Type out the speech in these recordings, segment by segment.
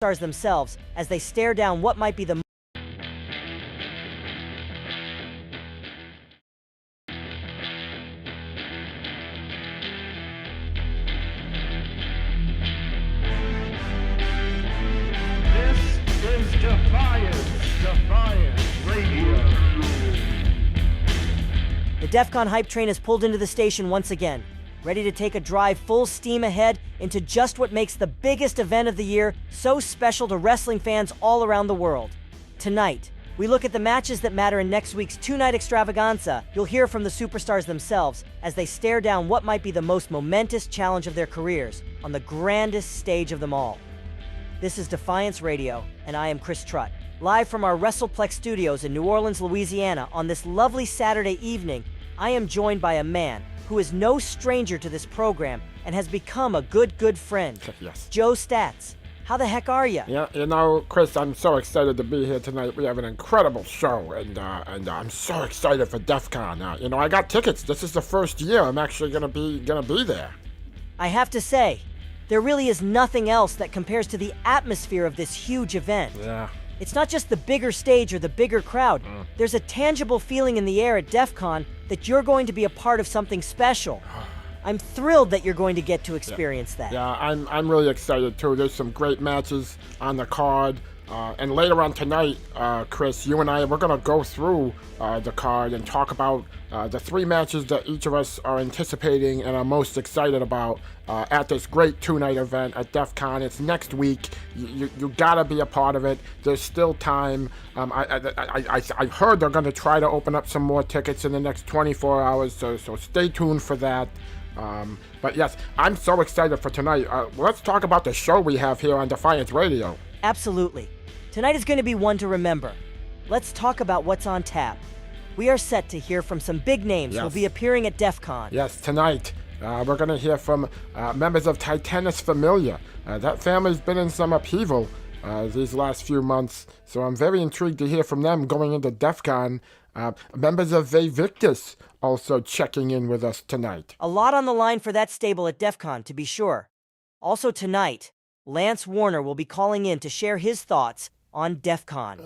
stars themselves as they stare down what might be the This is Defiance Radio. The DEF CON hype train has pulled into the station once again, ready to take a drive full steam ahead into just what makes the biggest event of the year so special to wrestling fans all around the world. Tonight, we look at the matches that matter in next week's two-night extravaganza. You'll hear from the superstars themselves as they stare down what might be the most momentous challenge of their careers on the grandest stage of them all. This is Defiance Radio, and I am Chris Trutt. Live from our WrestlePlex studios in New Orleans, Louisiana, on this lovely Saturday evening, I am joined by a man who is no stranger to this program and has become a good friend. Yes. Joe Stats. How the heck are you? Yeah, Chris, I'm so excited to be here tonight. We have an incredible show, and I'm so excited for DEF CON. I got tickets. This is the first year I'm actually gonna be there. I have to say, there really is nothing else that compares to the atmosphere of this huge event. Yeah. It's not just the bigger stage or the bigger crowd. There's a tangible feeling in the air at DEF CON that you're going to be a part of something special. I'm thrilled that you're going to get to experience that. Yeah, I'm really excited too. There's some great matches on the card. And later on tonight, Chris, you and I, we're going to go through the card and talk about the three matches that each of us are anticipating and are most excited about at this great two-night event at DEF CON. It's next week. You got to be a part of it. There's still time. I heard they're going to try to open up some more tickets in the next 24 hours, so stay tuned for that. But yes, I'm so excited for tonight. Let's talk about the show we have here on Defiance Radio. Absolutely. Tonight is going to be one to remember. Let's talk about what's on tap. We are set to hear from some big names who will be appearing at DEF CON. Yes, tonight we're going to hear from members of Titanus Familia. That family's been in some upheaval these last few months, so I'm very intrigued to hear from them going into DEF CON. Members of Vevictus also checking in with us tonight. A lot on the line for that stable at DEF CON, to be sure. Also tonight, Lance Warner will be calling in to share his thoughts on DEF CON.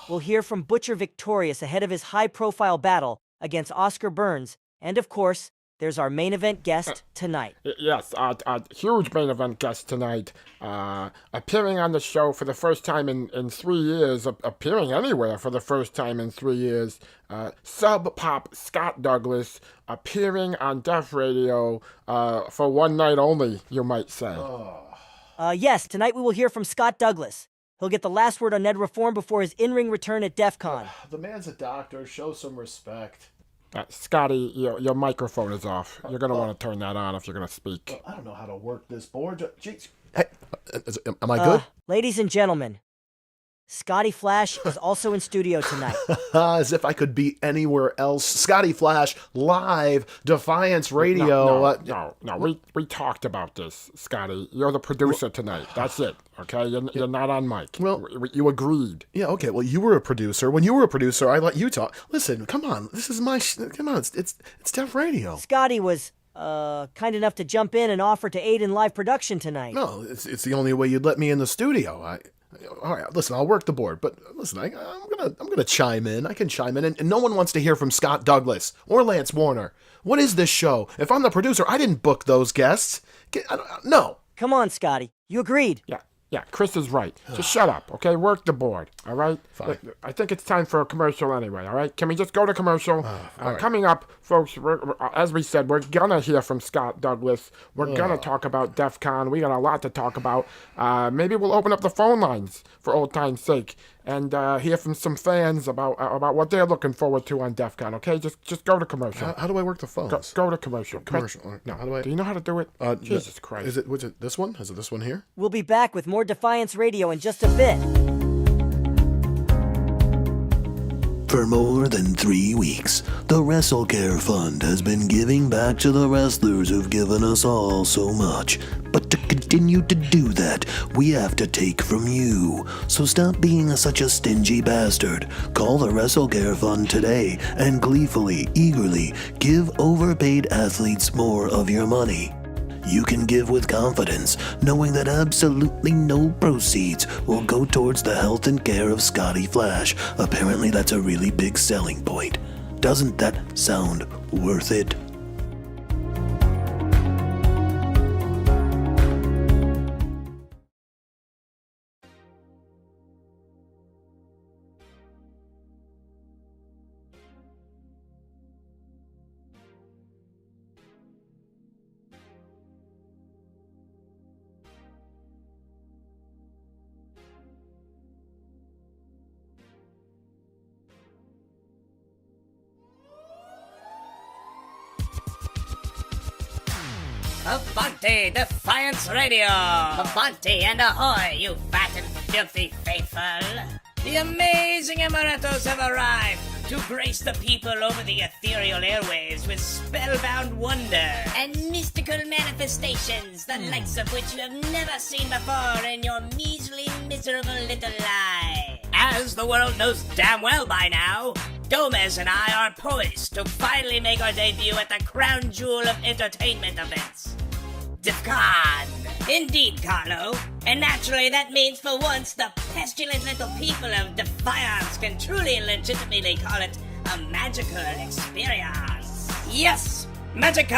We'll hear from Butcher Victorious ahead of his high-profile battle against Oscar Burns. And of course, there's our main event guest tonight. Yes, a huge main event guest tonight. Appearing on the show for the first time in 3 years, appearing anywhere for the first time in 3 years. Sub Pop Scott Douglas appearing on Def Radio for one night only, you might say. Yes, tonight we will hear from Scott Douglas. He'll get the last word on Ned Reform before his in-ring return at DEF CON. The man's a doctor. Show some respect. Scotty, your microphone is off. You're going to want to turn that on if you're going to speak. I don't know how to work this board. Jeez. Hey, am I good? Ladies and gentlemen, Scotty Flash is also in studio tonight. As if I could be anywhere else. Scotty Flash, live, Defiance Radio. No, we talked about this, Scotty. You're the producer tonight. That's it, okay? You're not on mic. Well, you agreed. Yeah, okay, well, you were a producer. When you were a producer, I let you talk. Listen, come on. This is my... come on, it's Def Radio. Scotty was kind enough to jump in and offer to aid in live production tonight. No, it's the only way you'd let me in the studio. All right, listen, I'll work the board, but listen, I'm gonna chime in. I can chime in, and no one wants to hear from Scott Douglas or Lance Warner. What is this show? If I'm the producer, I didn't book those guests. No. Come on, Scotty. You agreed. Yeah, Chris is right. Just shut up, okay? Work the board, all right? Fine. I think it's time for a commercial anyway, all right? Can we just go to commercial? All right. Coming up, folks, as we said, we're going to hear from Scott Douglas. We're going to talk about DEF CON. We got a lot to talk about. Maybe we'll open up the phone lines for old time's sake and hear from some fans about what they're looking forward to on DEF CON, okay? Just go to commercial. How do I work the phones? Go to commercial. Commercial. All right. No, how do I... Do you know how to do it? Jesus Christ. Was it this one? Is it this one here? We'll be back with more Defiance Radio in just a bit. For more than 3 weeks, the WrestleCare Fund has been giving back to the wrestlers who've given us all so much. But to continue to do that, we have to take from you. So stop being such a stingy bastard. Call the WrestleCare Fund today and gleefully, eagerly give overpaid athletes more of your money. you can give with confidence, knowing that absolutely no proceeds will go towards the health and care of Scotty Flash. Apparently that's a really big selling point. Doesn't that sound worth it? Avante Defiance Radio! Avante and ahoy, you fat and filthy faithful! The amazing Amarettos have arrived to grace the people over the ethereal airwaves with spellbound wonder and mystical manifestations, the likes of which you have never seen before in your measly, miserable little life. As the world knows damn well by now, Gomez and I are poised to finally make our debut at the crown jewel of entertainment events, DEFCON. Indeed, Carlo. And naturally that means for once the pestilent little people of Defiance can truly and legitimately call it a magical experience. Yes, magical!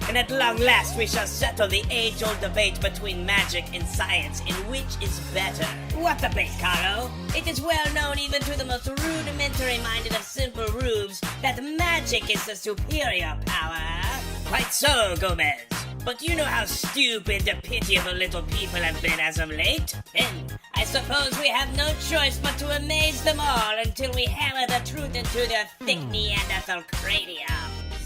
And at long last we shall settle the age-old debate between magic and science in which is better. What debate, Carlo? It is well known even to the most rudimentary-minded of simple rubes that magic is the superior power. Quite so, Gomez. But you know how stupid the pitiable little people have been as of late? Then, I suppose we have no choice but to amaze them all until we hammer the truth into their thick Neanderthal cranium.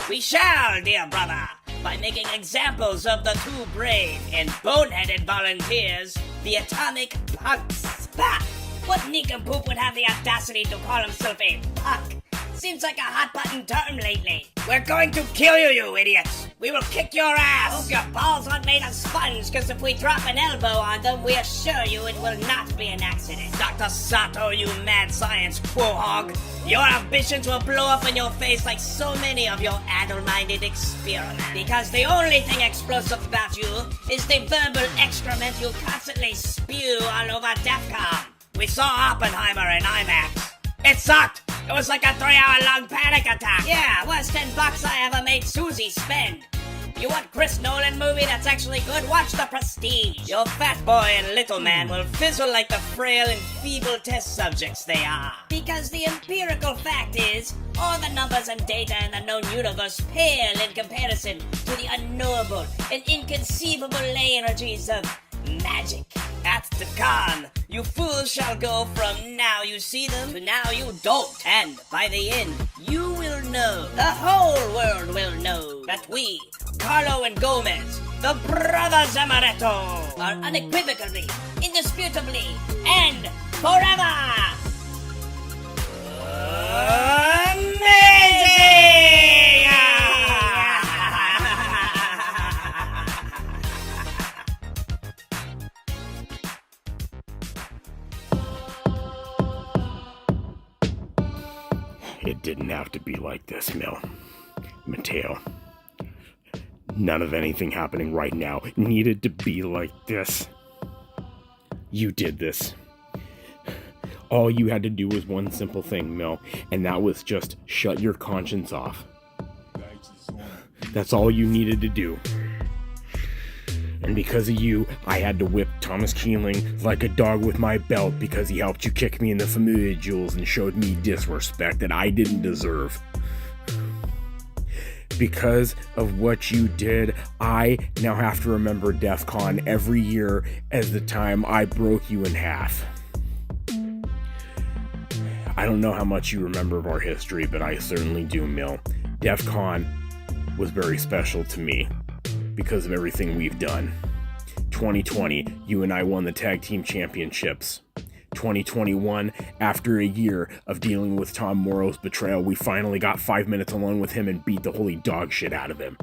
We shall, dear brother, by making examples of the two brave and boneheaded volunteers, the Atomic Punks. Bah! What nincompoop would have the audacity to call himself a punk? Seems like a hot-button term lately. We're going to kill you, you idiots! We will kick your ass! Hope your balls aren't made of sponge, because if we drop an elbow on them, we assure you it will not be an accident. Dr. Sato, you mad science quahog! Your ambitions will blow up in your face like so many of your addle-minded experiments. Because the only thing explosive about you is the verbal excrement you constantly spew all over DEFCON. We saw Oppenheimer in IMAX. It sucked! It was like a 3-hour-long panic attack! Yeah, worst $10 I ever made Susie spend! You want Chris Nolan movie that's actually good? Watch The Prestige! Your fat boy and little man will fizzle like the frail and feeble test subjects they are. Because the empirical fact is, all the numbers and data in the known universe pale in comparison to the unknowable and inconceivable energies of magic. At DEFCON, you fools shall go from now you see them to now you don't. And by the end, you will know, the whole world will know, that we, Carlo and Gomez, the brothers Amaretto, are unequivocally, indisputably, and forever amazing! It didn't have to be like this, Mateo. None of anything happening right now needed to be like this. You did this. All you had to do was one simple thing, Mil, and that was just shut your conscience off. That's all you needed to do. And because of you, I had to whip Thomas Keeling like a dog with my belt because he helped you kick me in the Familia Jewels and showed me disrespect that I didn't deserve. Because of what you did, I now have to remember DEFCON every year as the time I broke you in half. I don't know how much you remember of our history, but I certainly do, Mil. DEFCON was very special to me because of everything we've done. 2020, you and I won the tag team championships. 2021, after a year of dealing with Tom Morrow's betrayal, we finally got 5 minutes alone with him and beat the holy dog shit out of him.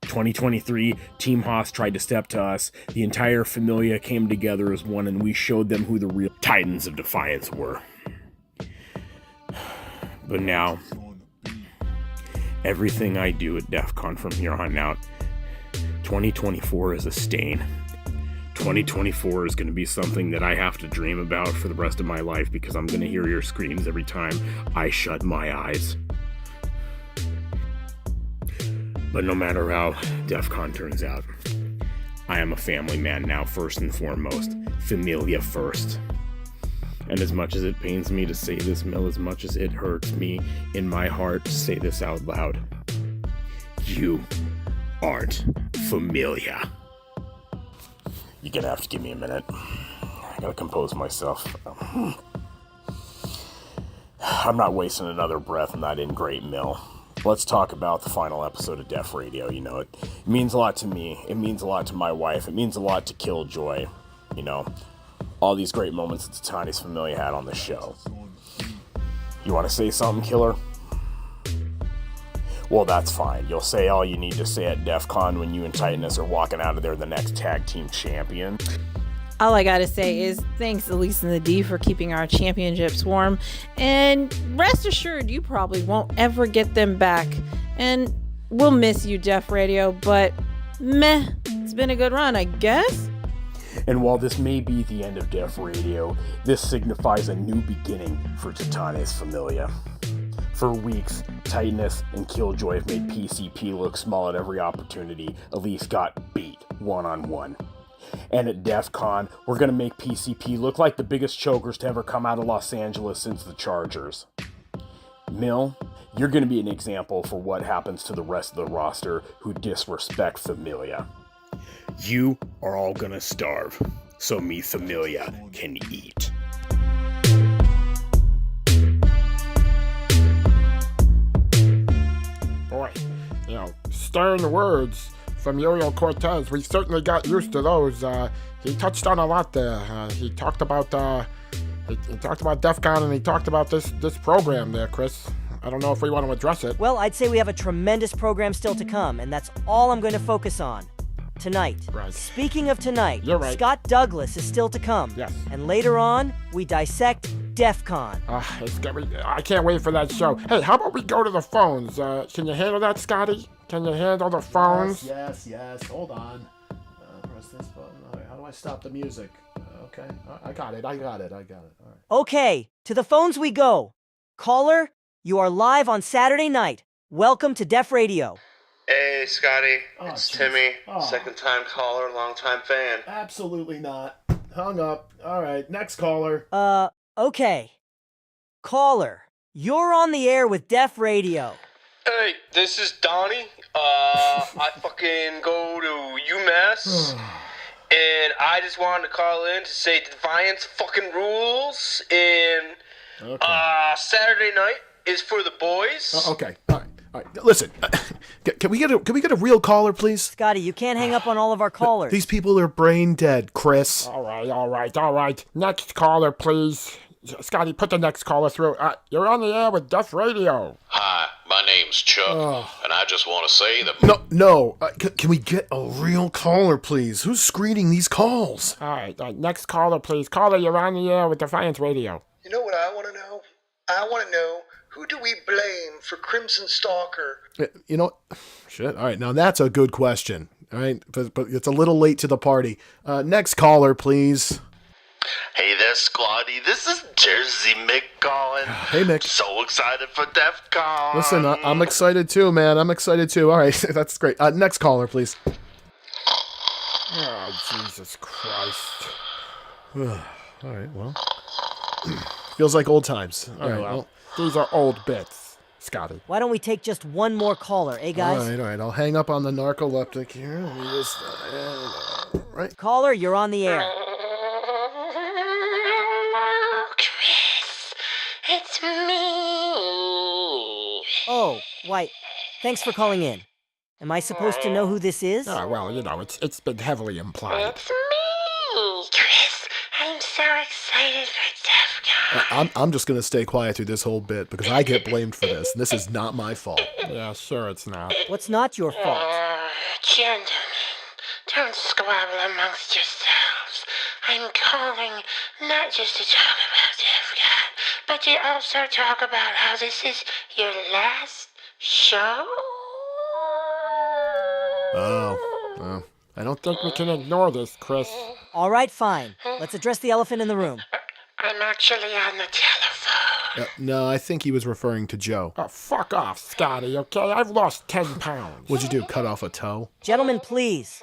2023, Team Haas tried to step to us. The entire Familia came together as one, and we showed them who the real Titans of Defiance were. But now, everything I do at DEFCON from here on out 2024 is a stain. 2024 is going to be something that I have to dream about for the rest of my life because I'm going to hear your screams every time I shut my eyes. But no matter how DEF CON turns out, I am a family man now, first and foremost. Familia first. And as much as it pains me to say this, Mill, as much as it hurts me in my heart to say this out loud, you aren't Familia. You're gonna have to give me a minute. I gotta compose myself. I'm not wasting another breath, not in great, Mill. Let's talk about the final episode of Def Radio. You know, it means a lot to me. It means a lot to my wife. It means a lot to Killjoy. You know, all these great moments that Titanis Familia had on the show. You want to say something, Killer? Well, that's fine. You'll say all you need to say at DEF CON when you and Titanus are walking out of there the next tag team champion. All I gotta say is thanks, Elise and the D, for keeping our championships warm. And rest assured, you probably won't ever get them back. And we'll miss you, Def Radio, but meh, it's been a good run, I guess. And while this may be the end of Def Radio, this signifies a new beginning for Titanis Familia. For weeks, Titanus and Killjoy have made PCP look small at every opportunity. Elise got beat one-on-one. And at DEF CON, we're going to make PCP look like the biggest chokers to ever come out of Los Angeles since the Chargers. Mill, you're going to be an example for what happens to the rest of the roster who disrespect Familia. You are all going to starve, so me Familia can eat. Boy, you know, stern words from Uriel Cortez. We certainly got used to those. He touched on a lot there. He talked about DEF CON, and he talked about this program there, Chris. I don't know if we want to address it. Well, I'd say we have a tremendous program still to come, and that's all I'm going to focus on. Tonight. Right. Speaking of tonight, You're right. Scott Douglas is still to come. Yes. And later on, we dissect DEF CON. I can't wait for that show. Hey, how about we go to the phones? Can you handle that, Scotty? Can you handle the phones? Yes. Hold on. Press this button. All right, how do I stop the music? Okay. I got it. All right. Okay, to the phones we go. Caller, you are live on Saturday night. Welcome to Def Radio. Hey, Scotty. Oh, it's geez. Timmy. Oh. Second-time caller, long-time fan. Absolutely not. Hung up. All right, next caller. Okay. Caller, you're on the air with Def Radio. Hey, this is Donnie. I fucking go to UMass, and I just wanted to call in to say Defiance fucking rules, and Saturday night is for the boys. Okay. All right. Listen, can we get a real caller, please? Scotty, you can't hang up on all of our callers. These people are brain dead, Chris. All right. Next caller, please. Scotty, put the next caller through. You're on the air with Def Radio. Hi, my name's Chuck, and I just want to say that... No. Can we get a real caller, please? Who's screening these calls? All right, next caller, please. Caller, you're on the air with Defiance Radio. You know what I want to know? I want to know, who do we blame for Crimson Stalker? You know, shit. All right, now that's a good question. All right, but it's a little late to the party. Next caller, please. Hey there, Squatty. This is Jersey Mick calling. Hey, Mick. So excited for DEF CON. Listen, I'm excited too, man. I'm excited too. All right, that's great. Next caller, please. Oh, Jesus Christ. All right, well. Feels like old times. All right, well. These are old bits, Scotty. Why don't we take just one more caller, guys? All right. I'll hang up on the narcoleptic here. Let me just... right. Caller, you're on the air. Chris, it's me. Oh, why, thanks for calling in. Am I supposed to know who this is? Well, you know, it's been heavily implied. It's me, Chris. I'm so excited for DEF CON. I'm just going to stay quiet through this whole bit because I get blamed for this, and this is not my fault. Yeah, sure it's not. What's not your fault? Gentlemen, don't squabble amongst yourselves. I'm calling not just to talk about DEF CON, but to also talk about how this is your last show. Oh, I don't think we can ignore this, Chris. All right, fine. Let's address the elephant in the room. I'm actually on the telephone. No, I think he was referring to Joe. Oh, fuck off, Scotty, okay? I've lost 10 pounds. What'd you do, cut off a toe? Gentlemen, please.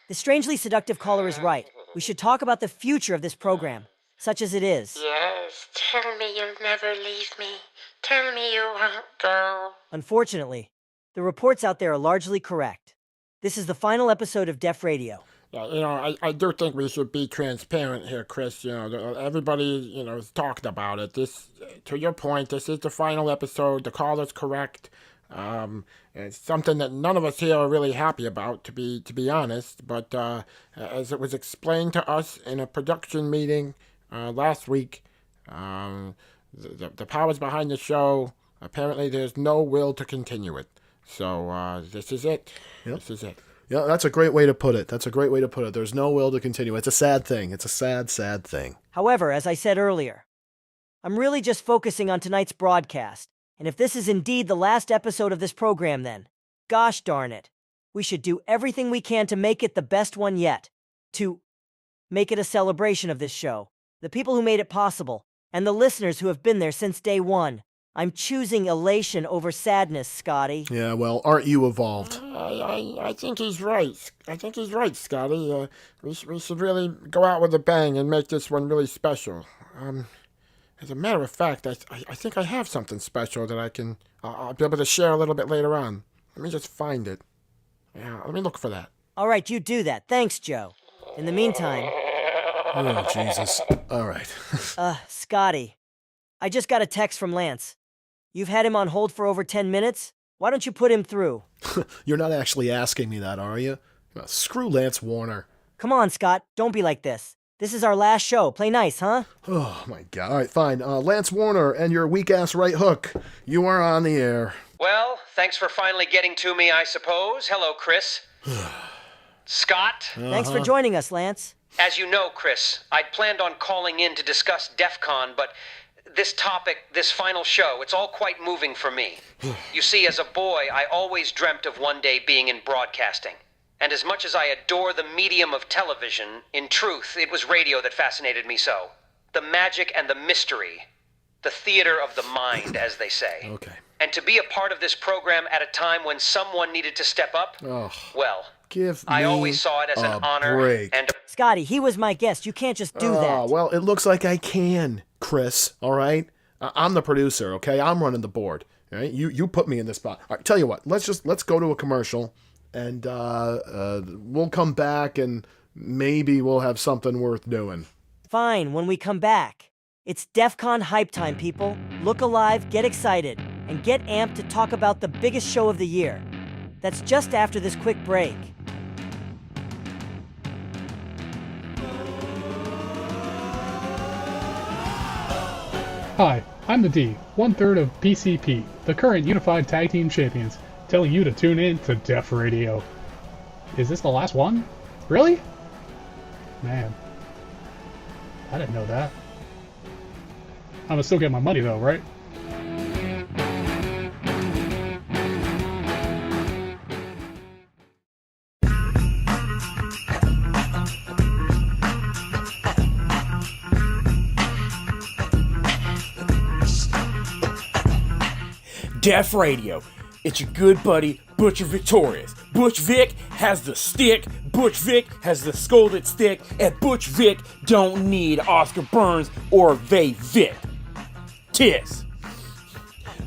The strangely seductive caller is right. We should talk about the future of this program, such as it is. Yes, tell me you'll never leave me. Tell me you won't go. Unfortunately, the reports out there are largely correct. This is the final episode of Def Radio. I do think we should be transparent here, Chris. Everybody, is talking about it. This, to your point, this is the final episode. The caller's correct. It's something that none of us here are really happy about, to be honest. But as it was explained to us in a production meeting last week, the powers behind the show, apparently there's no will to continue it. So this is it. Yep. This is it. Yeah, that's a great way to put it. There's no will to continue. It's a sad thing. It's a sad, sad thing. However, as I said earlier, I'm really just focusing on tonight's broadcast. And if this is indeed the last episode of this program, then, gosh darn it, we should do everything we can to make it the best one yet. To make it a celebration of this show, the people who made it possible, and the listeners who have been there since day one. I'm choosing elation over sadness, Scotty. Yeah, well, aren't you evolved? I think he's right. Scotty. We should really go out with a bang and make this one really special. As a matter of fact, I think I have something special that I'll be able to share a little bit later on. Let me just find it. Yeah, let me look for that. All right, you do that. Thanks, Joe. In the meantime... Oh, Jesus. All right. Scotty, I just got a text from Lance. You've had him on hold for over 10 minutes? Why don't you put him through? You're not actually asking me that, are you? Screw Lance Warner. Come on, Scott. Don't be like this. This is our last show. Play nice, huh? Oh, my God. All right, fine. Lance Warner and your weak-ass right hook. You are on the air. Well, thanks for finally getting to me, I suppose. Hello, Chris. Scott? Thanks for joining us, Lance. As you know, Chris, I'd planned on calling in to discuss DEF CON, but this topic, this final show, it's all quite moving for me. You see, as a boy, I always dreamt of one day being in broadcasting. And as much as I adore the medium of television, in truth, it was radio that fascinated me so. The magic and the mystery. The theater of the mind, as they say. Okay. And to be a part of this program at a time when someone needed to step up, well, I always saw it as an honor. Break. And Scotty, he was my guest. You can't just do that. Well, it looks like I can, Chris, all right? I'm the producer, okay? I'm running the board, all right? You put me in this spot. All right, tell you what, let's go to a commercial, and we'll come back, and maybe we'll have something worth doing. Fine, when we come back. It's DEF CON hype time, people. Look alive, get excited, and get amped to talk about the biggest show of the year. That's just after this quick break. Hi, I'm the D, 1/3 of PCP, the current Unified Tag Team Champions, telling you to tune in to Def Radio. Is this the last one? Really? Man. I didn't know that. I'm gonna still get my money though, right? Def Radio. It's your good buddy, Butcher Victorious. Butch Vic has the stick, Butch Vic has the scolded stick, and Butch Vic don't need Oscar Burns or Vay Vic. Tis.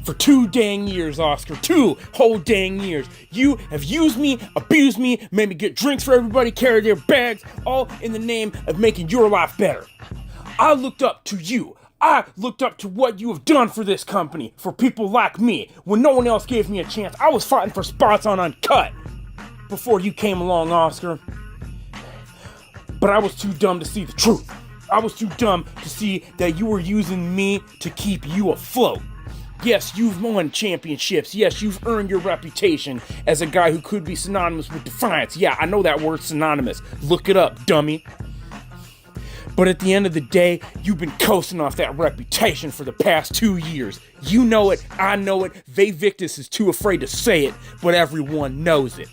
For 2 dang years, Oscar, 2 whole dang years, you have used me, abused me, made me get drinks for everybody, carry their bags, all in the name of making your life better. I looked up to you. I looked up to what you have done for this company, for people like me. When no one else gave me a chance, I was fighting for spots on Uncut before you came along, Oscar. But I was too dumb to see the truth. I was too dumb to see that you were using me to keep you afloat. Yes, you've won championships. Yes, you've earned your reputation as a guy who could be synonymous with Defiance. Yeah, I know that word, synonymous. Look it up, dummy. But at the end of the day, you've been coasting off that reputation for the past 2 years. You know it, I know it, Vay Victus is too afraid to say it, but everyone knows it.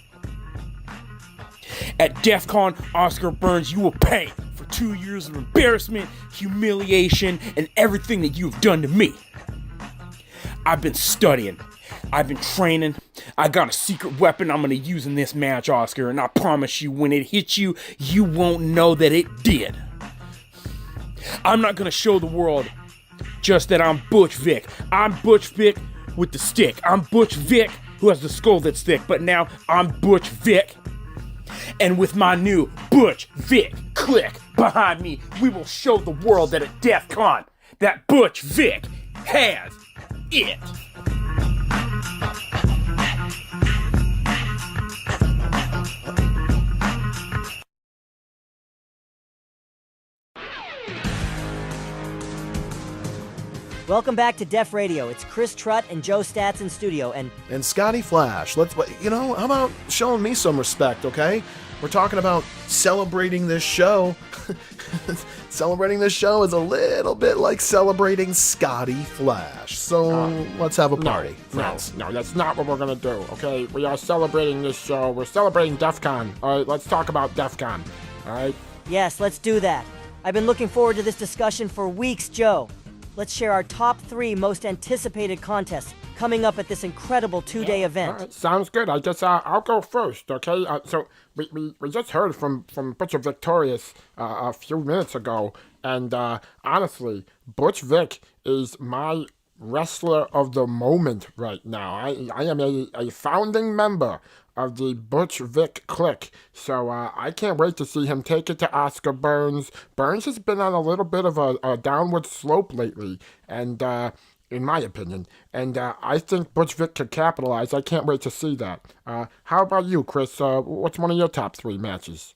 At DEF CON, Oscar Burns, you will pay for 2 years of embarrassment, humiliation, and everything that you've done to me. I've been studying. I've been training. I got a secret weapon I'm going to use in this match, Oscar, and I promise you, when it hits you, you won't know that it did. I'm not going to show the world just that I'm Butch Vic. I'm Butch Vic with the stick. I'm Butch Vic who has the skull that's thick, but now I'm Butch Vic. And with my new Butch Vic clique behind me, we will show the world that at DEF CON, that Butch Vic has it. Welcome back to Def Radio. It's Chris Trutt and Joe Stats in studio, and Scotty Flash. How about showing me some respect, okay? We're talking about celebrating this show. Celebrating this show is a little bit like celebrating Scotty Flash. So let's have a party, friends. No, that's not what we're gonna do, okay? We are celebrating this show. We're celebrating DEF CON. All right, let's talk about DEF CON. All right? yes, let's do that. I've been looking forward to this discussion for weeks, Joe. Let's share our top 3 most anticipated contests coming up at this incredible 2-day event. All right, sounds good. I guess I'll go first, okay? So we just heard from Butcher Victorious a few minutes ago, and honestly, Butch Vic is my wrestler of the moment right now. I am a founding member of the Butch Vic clique, so I can't wait to see him take it to Oscar Burns. Burns has been on a little bit of a downward slope lately, and in my opinion, and I think Butch Vic could capitalize. I can't wait to see that. How about you, Chris? What's one of your top 3 matches?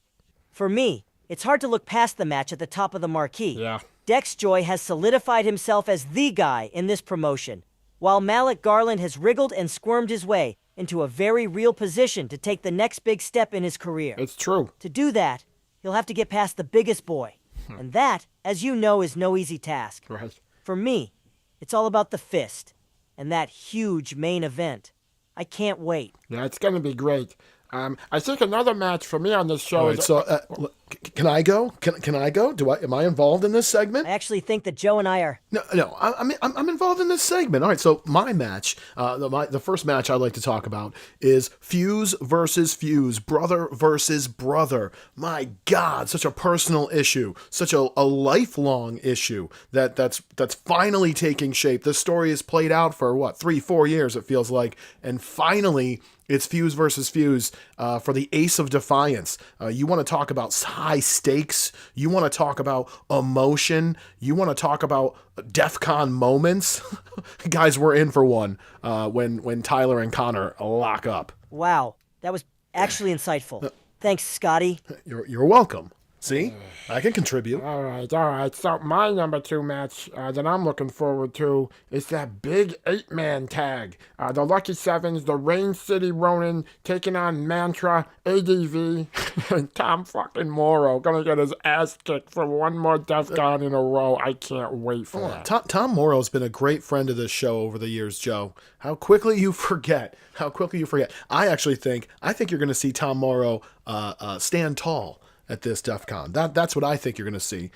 For me, it's hard to look past the match at the top of the marquee. Yeah. Dex Joy has solidified himself as the guy in this promotion, while Malik Garland has wriggled and squirmed his way into a very real position to take the next big step in his career. It's true. To do that, he'll have to get past the biggest boy. And that, as you know, is no easy task. Right. For me, it's all about the fist and that huge main event. I can't wait. Yeah, it's going to be great. I think another match for me on this show All right, is... so can I go? Can I go? Am I involved in this segment? I actually think that Joe and I are... No, I'm involved in this segment. All right, so my match, the first match I'd like to talk about is Fuse versus Fuse, brother versus brother. My God, such a personal issue, such a lifelong issue that's finally taking shape. This story has played out for 3-4 years, it feels like, and finally it's Fuse versus Fuse for the Ace of Defiance. You want to talk about high stakes. You want to talk about emotion. You want to talk about DEF CON moments. Guys, we're in for one when Tyler and Connor lock up. Wow, that was actually insightful. Thanks, Scotty. You're welcome. See? I can contribute. All right. So my number 2 match that I'm looking forward to is that big 8-man tag. The Lucky Sevens, the Rain City Ronin, taking on Mantra, ADV, and Tom fucking Morrow. Gonna get his ass kicked for one more DEF CON in a row. I can't wait for that. Tom Morrow's been a great friend of this show over the years, Joe. How quickly you forget. I think you're gonna see Tom Morrow stand tall at this DEF CON. That's what I think you're going to see.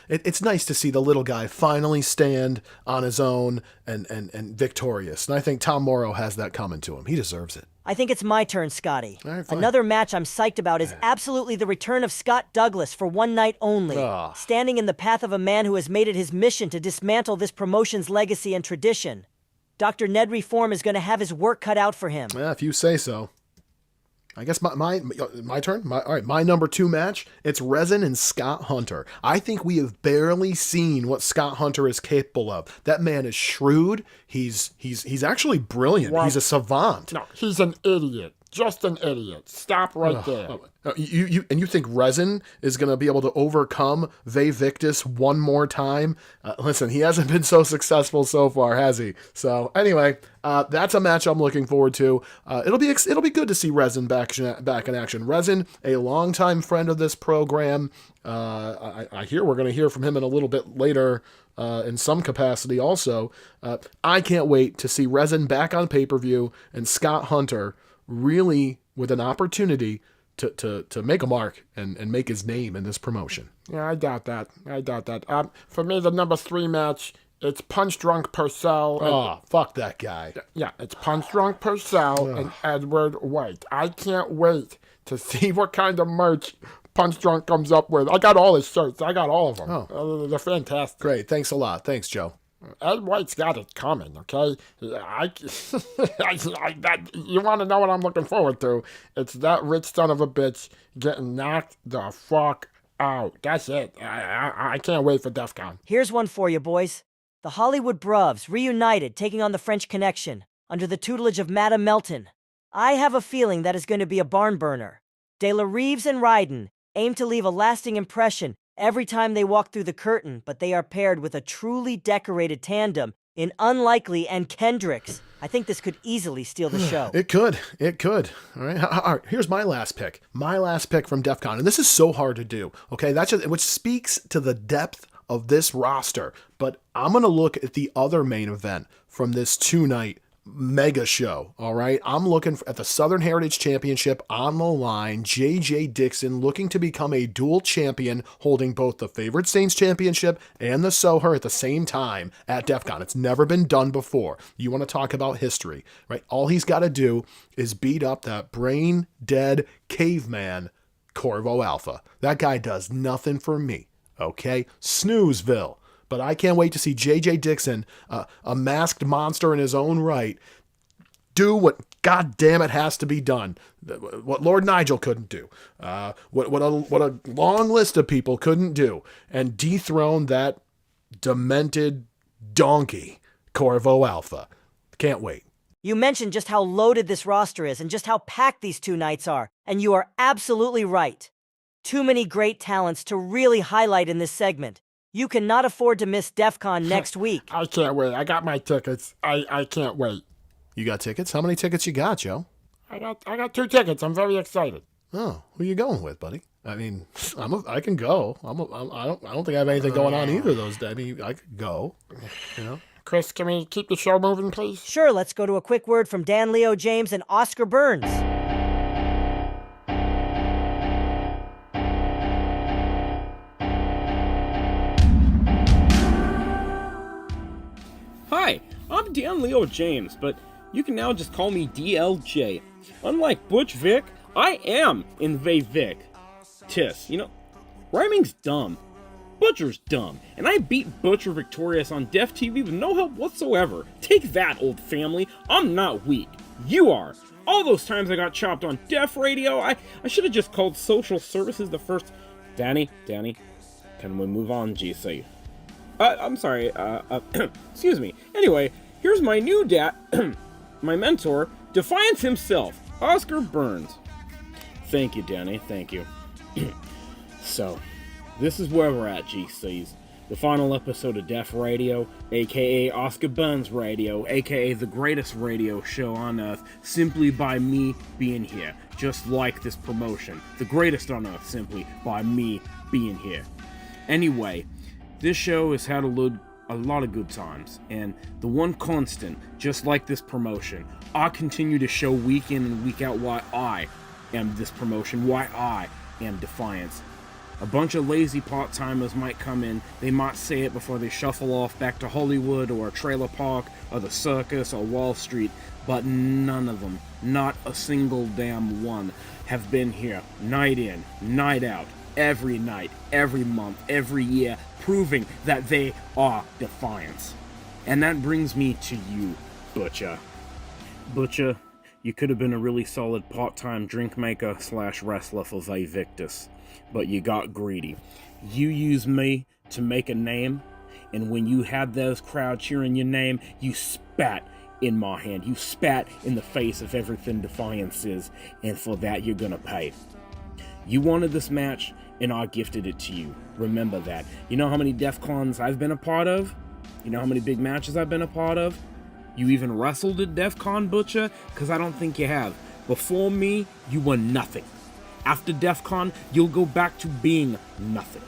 It's nice to see the little guy finally stand on his own and victorious. And I think Tom Morrow has that coming to him. He deserves it. I think it's my turn, Scotty. All right, fine. Another match I'm psyched about is absolutely the return of Scott Douglas for one night only, standing in the path of a man who has made it his mission to dismantle this promotion's legacy and tradition. Dr. Ned Reform is going to have his work cut out for him. Yeah, if you say so. I guess my turn. All right, my number 2 match. It's Resin and Scott Hunter. I think we have barely seen what Scott Hunter is capable of. That man is shrewd. He's actually brilliant. What? He's a savant. No, he's an idiot. Just an idiot. Stop right there. You think Resin is going to be able to overcome Ve Victus one more time? Listen, he hasn't been so successful so far, has he? So anyway, that's a match I'm looking forward to. It'll be good to see Resin back in action. Resin, a longtime friend of this program. I hear we're going to hear from him in a little bit later. In some capacity also. I can't wait to see Resin back on pay-per-view and Scott Hunter really with an opportunity to make a mark and make his name in this promotion. Yeah, I doubt that. For me, the number 3 match, it's Punch Drunk Purcell. Fuck that guy. Yeah, it's Punch Drunk Purcell and Edward White. I can't wait to see what kind of merch Punch Drunk comes up with. I got all his shirts. I got all of them. They're fantastic. Great. Thanks a lot. Thanks, Joe. Ed White's got it coming, okay? You want to know what I'm looking forward to? It's that rich son of a bitch getting knocked the fuck out. That's it. I can't wait for DEF CON. Here's one for you, boys. The Hollywood Bruvs reunited, taking on the French Connection, under the tutelage of Madame Melton. I have a feeling that is going to be a barn burner. De La Reeves and Ryden aim to leave a lasting impression every time they walk through the curtain, but they are paired with a truly decorated tandem in Unlikely and Kendricks. I think this could easily steal the show. It could. All right. Here's my last pick. My last pick from DEF CON. And this is so hard to do. Okay. Which speaks to the depth of this roster. But I'm going to look at the other main event from this 2-night mega show. All right. I'm looking at the Southern Heritage Championship on the line. JJ Dixon looking to become a dual champion, holding both the Favorite Saints Championship and the Soher at the same time at DEF CON. It's never been done before. You want to talk about history, right? All he's got to do is beat up that brain dead caveman, Corvo Alpha. That guy does nothing for me. Okay. Snoozeville. But I can't wait to see J.J. Dixon, a masked monster in his own right, do what goddamn it has to be done. What Lord Nigel couldn't do. What a long list of people couldn't do. And dethrone that demented donkey, Corvo Alpha. Can't wait. You mentioned just how loaded this roster is and just how packed these 2 nights are. And you are absolutely right. Too many great talents to really highlight in this segment. You cannot afford to miss DEF CON next week. I can't wait. I got my tickets. I can't wait. You got tickets? How many tickets you got, Joe? I got 2 tickets. I'm very excited. Oh, who you going with, buddy? I mean, I can go. I don't think I have anything going on either of those days. I mean, I could go. You know. Chris, can we keep the show moving, please? Sure. Let's go to a quick word from Dan Leo James and Oscar Burns. Hi, I'm Dan Leo James, but you can now just call me DLJ. Unlike Butch Vic, I am Inve Vic. Tis, rhyming's dumb. Butcher's dumb, and I beat Butcher victorious on Def TV with no help whatsoever. Take that, old family. I'm not weak. You are. All those times I got chopped on Def Radio, I should have just called social services the first... Danny, can we move on, GC? I'm sorry, excuse me. Anyway, here's my new dad, my mentor, Defiance himself, Oscar Burns. Thank you, Danny, thank you. So, this is where we're at, GCs. The final episode of Def Radio, aka Oscar Burns Radio, aka the greatest radio show on Earth, simply by me being here. Just like this promotion. The greatest on Earth, simply by me being here. Anyway, this show has had a lot of good times, and the one constant, just like this promotion, I continue to show week in and week out why I am this promotion, why I am Defiance. A bunch of lazy part-timers might come in, they might say it before they shuffle off back to Hollywood or a trailer park or the circus or Wall Street, but none of them, not a single damn one, have been here night in, night out, every night, every month, every year, proving that they are Defiance. And that brings me to you, Butcher. Butcher, you could have been a really solid part-time drink maker / wrestler for Vivictus, but you got greedy. You used me to make a name, and when you had those crowd cheering your name, you spat in my hand. You spat in the face of everything Defiance is, and for that you're gonna pay. You wanted this match, and I gifted it to you. Remember that. You know how many DEF CONs I've been a part of? You know how many big matches I've been a part of? You even wrestled at DEF CON, Butcher? Because I don't think you have. Before me, you were nothing. After DEF CON, you'll go back to being nothing.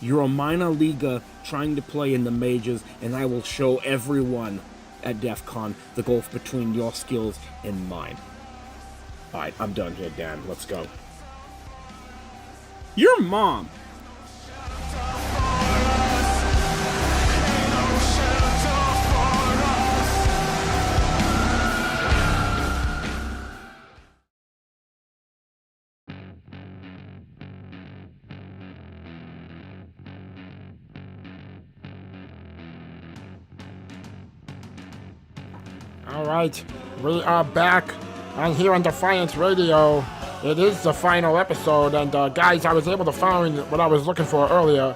You're a minor leaguer trying to play in the majors, and I will show everyone at DEF CON the gulf between your skills and mine. Alright, I'm done here, Dan. Let's go. Your mom. All right, we are back on here on Defiance Radio. It is the final episode, and guys, I was able to find what I was looking for earlier.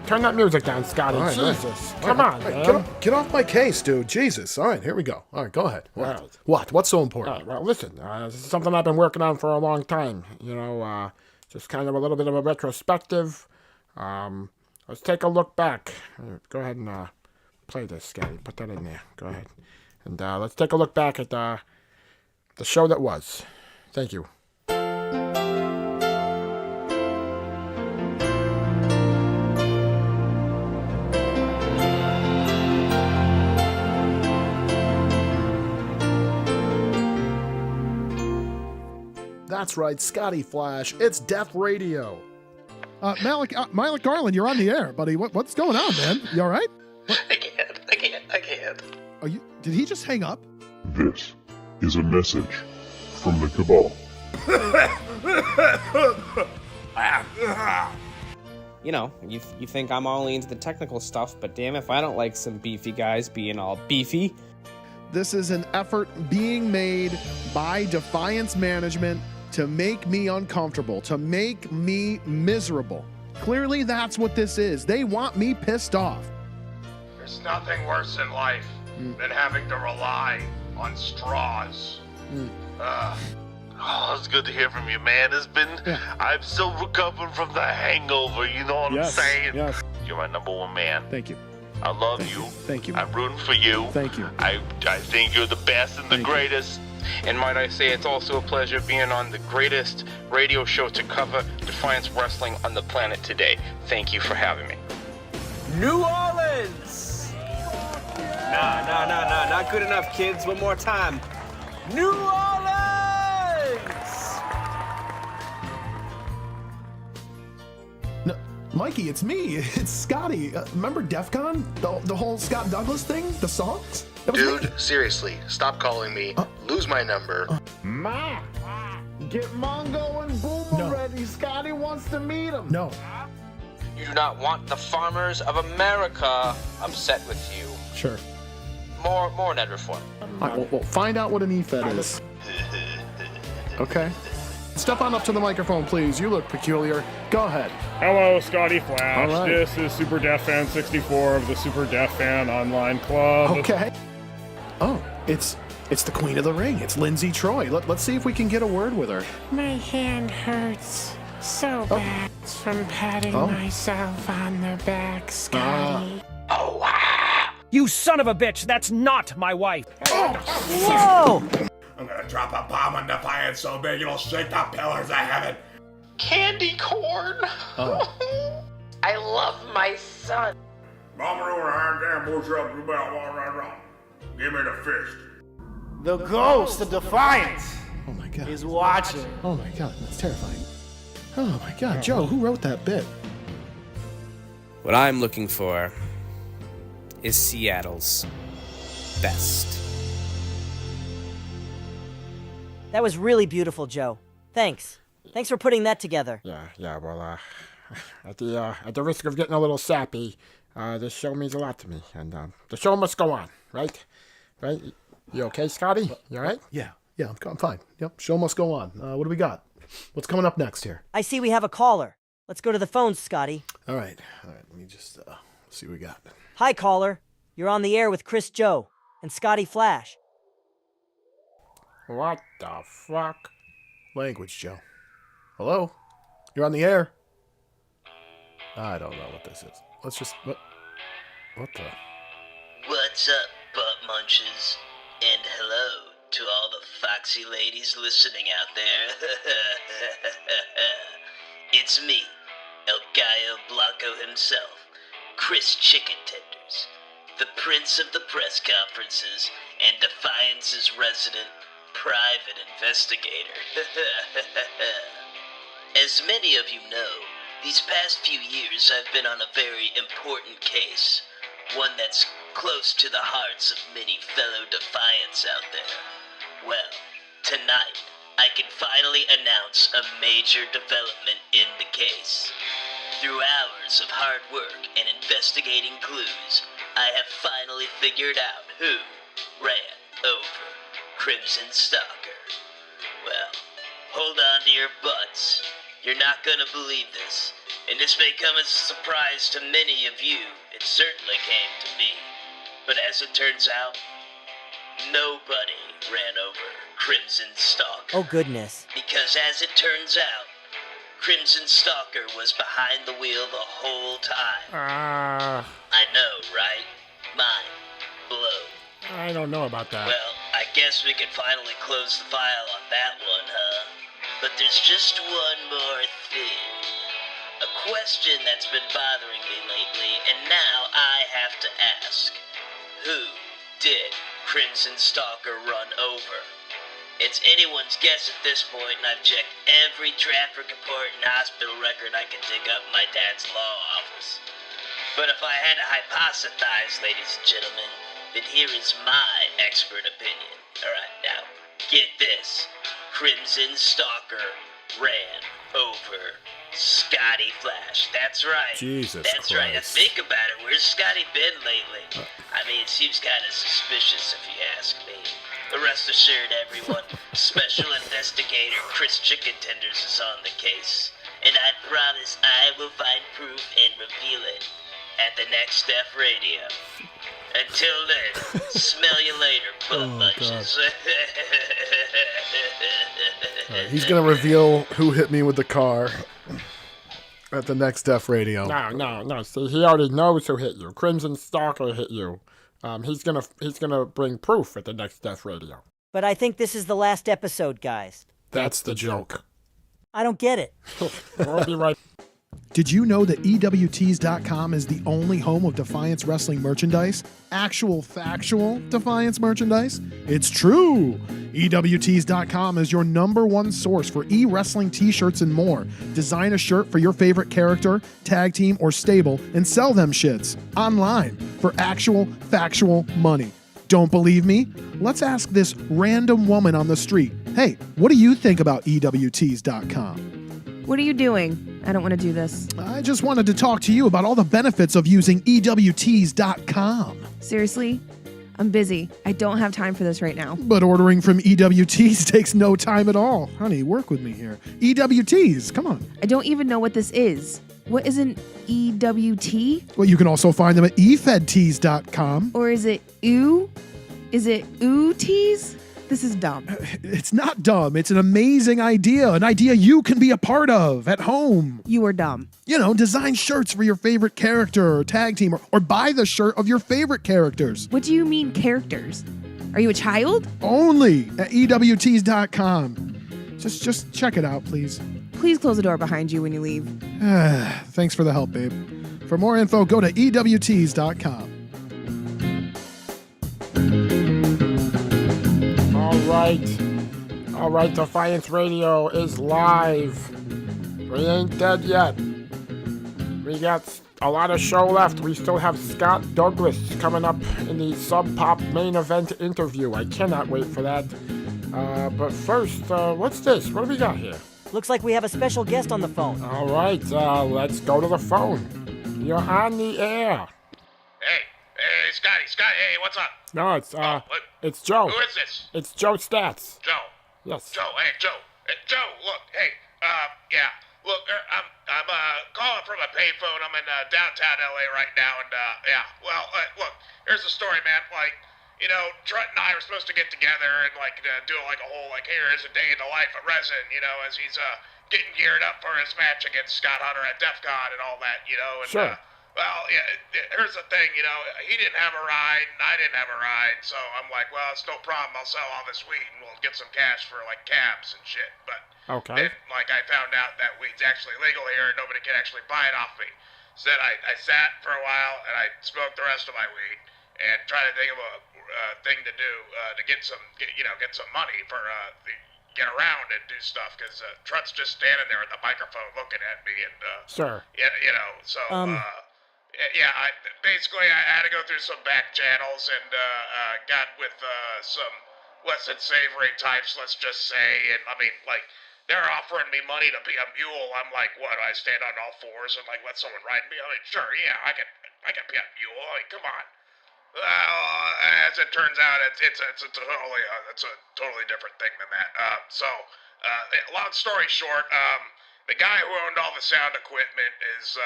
Turn that music down, Scotty. All right, Jesus, all come right. on, Hey, man. get off my case, dude. Jesus. All right, here we go. All right, go ahead. What? All right. What? What's so important? All right, well, listen, this is something I've been working on for a long time. Just kind of a little bit of a retrospective. Let's take a look back. Go ahead and play this, Scotty. Put that in there. Go ahead. And let's take a look back at the show that was. Thank you. That's right, Scotty Flash. It's Death Radio. Malik Garland, you're on the air, buddy. What's going on, man? You all right? I can't. Are you? Did he just hang up? This is a message from the Cabal. You know, you think I'm only into the technical stuff, but damn if I don't like some beefy guys being all beefy. This is an effort being made by Defiance Management to make me uncomfortable, to make me miserable. Clearly, that's what this is. They want me pissed off. There's nothing worse in life than having to rely on straws. Oh, it's good to hear from you, man. I'm still recovering from the hangover, you know what I'm saying? Yes. You're my number one man. Thank you. I love you. Thank you. I'm rooting for you. Thank you. I think you're the best and the greatest. And might I say, it's also a pleasure being on the greatest radio show to cover Defiance Wrestling on the planet today. Thank you for having me. New Orleans! Nah, not good enough, kids. One more time. New Orleans! No, Mikey, it's me. It's Scotty. Remember DEF CON? The whole Scott Douglas thing? The songs? Dude, seriously, stop calling me. Lose my number. Ma, get Mongo and Boomer ready. Scotty wants to meet him. No. You do not want the farmers of America upset with you. Sure. More net reform. All right, well, find out what an EFED is. Okay. Step on up to the microphone, please. You look peculiar. Go ahead. Hello, Scotty Flash. All right. This is Super Deaf Fan 64 of the Super Deaf Fan Online Club. Okay. Oh, it's the Queen of the Ring. It's Lindsay Troy. Let's see if we can get a word with her. My hand hurts so bad from patting myself on the back, Scotty. You son of a bitch! That's not my wife! Whoa! I'm gonna drop a bomb on Defiance so big it'll shake the pillars of heaven. Candy corn. I love my son. Give me the fist. The ghost of Defiance Oh my God. is watching. Oh my God, that's terrifying. Oh my God, Joe, who wrote that bit? What I'm looking for is Seattle's best. That was really beautiful, Joe. Thanks. Thanks for putting that together. Yeah. Well, at the risk of getting a little sappy, this show means a lot to me, and the show must go on, right? Right? You okay, Scotty? You all right? Yeah, I'm fine. Yep, show must go on. What do we got? What's coming up next here? I see we have a caller. Let's go to the phones, Scotty. All right. Let me just see what we got. Hi, caller. You're on the air with Chris Joe and Scotty Flash. What the fuck? Language, Joe. Hello? You're on the air? I don't know what this is. Let's just... What the... What's up, butt munches? And hello to all the foxy ladies listening out there. It's me, El Gallo Blanco himself, Chris Chicken Tenders, the prince of the press conferences and Defiance's resident private investigator. As many of you know, these past few years I've been on a very important case. One that's close to the hearts of many fellow Defiants out there. Well, tonight, I can finally announce a major development in the case. Through hours of hard work and investigating clues, I have finally figured out who ran over Crimson Stalker. Well, hold on to your butts. You're not gonna believe this, and this may come as a surprise to many of you. It certainly came to me. But as it turns out, nobody ran over Crimson Stalker. Oh, goodness. Because as it turns out, Crimson Stalker was behind the wheel the whole time. I know, right? Mind blown. I don't know about that. Well, I guess we can finally close the file on that one, huh? But there's just one more thing. A question that's been bothering me lately, and now I have to ask. Who did Crimson Stalker run over? It's anyone's guess at this point, and I've checked every traffic report and hospital record I can dig up in my dad's law office. But if I had to hypothesize, ladies and gentlemen, then here is my expert opinion. Alright, now, get this. Crimson Stalker ran over Scotty Flash. That's right. Jesus That's right. Now Christ. think about it. Where's Scotty been lately? I mean, it seems kind of suspicious if you ask me. But rest assured, everyone, Special Investigator Chris Chicken Tenders is on the case. And I promise I will find proof and reveal it at the next Def Radio. Until then, smell you later, butt munches. He's gonna reveal who hit me with the car at the next Def Radio. No. See, he already knows who hit you. Crimson Stalker hit you. He's gonna bring proof at the next Def Radio. But I think this is the last episode, guys. That's the joke. I don't get it. We'll be right. Did you know that EWTs.com is the only home of Defiance Wrestling merchandise? Actual, factual Defiance merchandise? It's true! EWTs.com is your #1 source for e-wrestling t-shirts and more. Design a shirt for your favorite character, tag team, or stable and sell them shits online for actual, factual money. Don't believe me? Let's ask this random woman on the street. Hey, what do you think about EWTs.com? What are you doing? I don't want to do this. I just wanted to talk to you about all the benefits of using EWTs.com. Seriously? I'm busy. I don't have time for this right now. But ordering from EWTs takes no time at all. Honey, work with me here. EWTs, come on. I don't even know what this is. What is an EWT? Well, you can also find them at efedtees.com. Or is it OO? Is it OO tees? This is dumb. It's not dumb. It's an amazing idea. An idea you can be a part of at home. You are dumb. You know, design shirts for your favorite character or tag team, or buy the shirt of your favorite characters. What do you mean characters? Are you a child? Only at EWTs.com. Just check it out, please. Please close the door behind you when you leave. Thanks for the help, babe. For more info, go to EWTs.com. All right, Defiance Radio is live. We ain't dead yet. We got a lot of show left. We still have Scott Douglas coming up in the Sub Pop main event interview. I cannot wait for that. But first, what's this? What do we got here? Looks like we have a special guest on the phone. All right, let's go to the phone. You're on the air. Hey, Scotty, hey, what's up? No, it's Joe. Who is this? It's Joe Stats. Joe. Yes. Joe, Joe, look, hey, look, I'm calling from a payphone. I'm in downtown LA right now, and look, here's the story, man. Like, you know, Trent and I were supposed to get together and do a whole here is a day in the life of Resin, you know, as he's getting geared up for his match against Scott Hunter at DEF CON and all that, you know, and sure. Well, yeah, here's the thing, you know, he didn't have a ride, and I didn't have a ride, so I'm like, well, it's no problem, I'll sell all this weed, and we'll get some cash for, cabs and shit, but okay. then, I found out that weed's actually legal here, and nobody can actually buy it off me. So then I sat for a while, and I smoked the rest of my weed, and tried to think of a thing to do to get some money for the get around and do stuff because Trut's just standing there at the microphone looking at me, and Sure. yeah, I had to go through some back channels and got with some less than savory types, let's just say, and I mean, like, they're offering me money to be a mule. I'm like, what? I stand on all fours and like let someone ride me? I mean, sure, yeah, I can be a mule. I mean, come on. Well, as it turns out, it's a totally different thing than that. Long story short, the guy who owned all the sound equipment is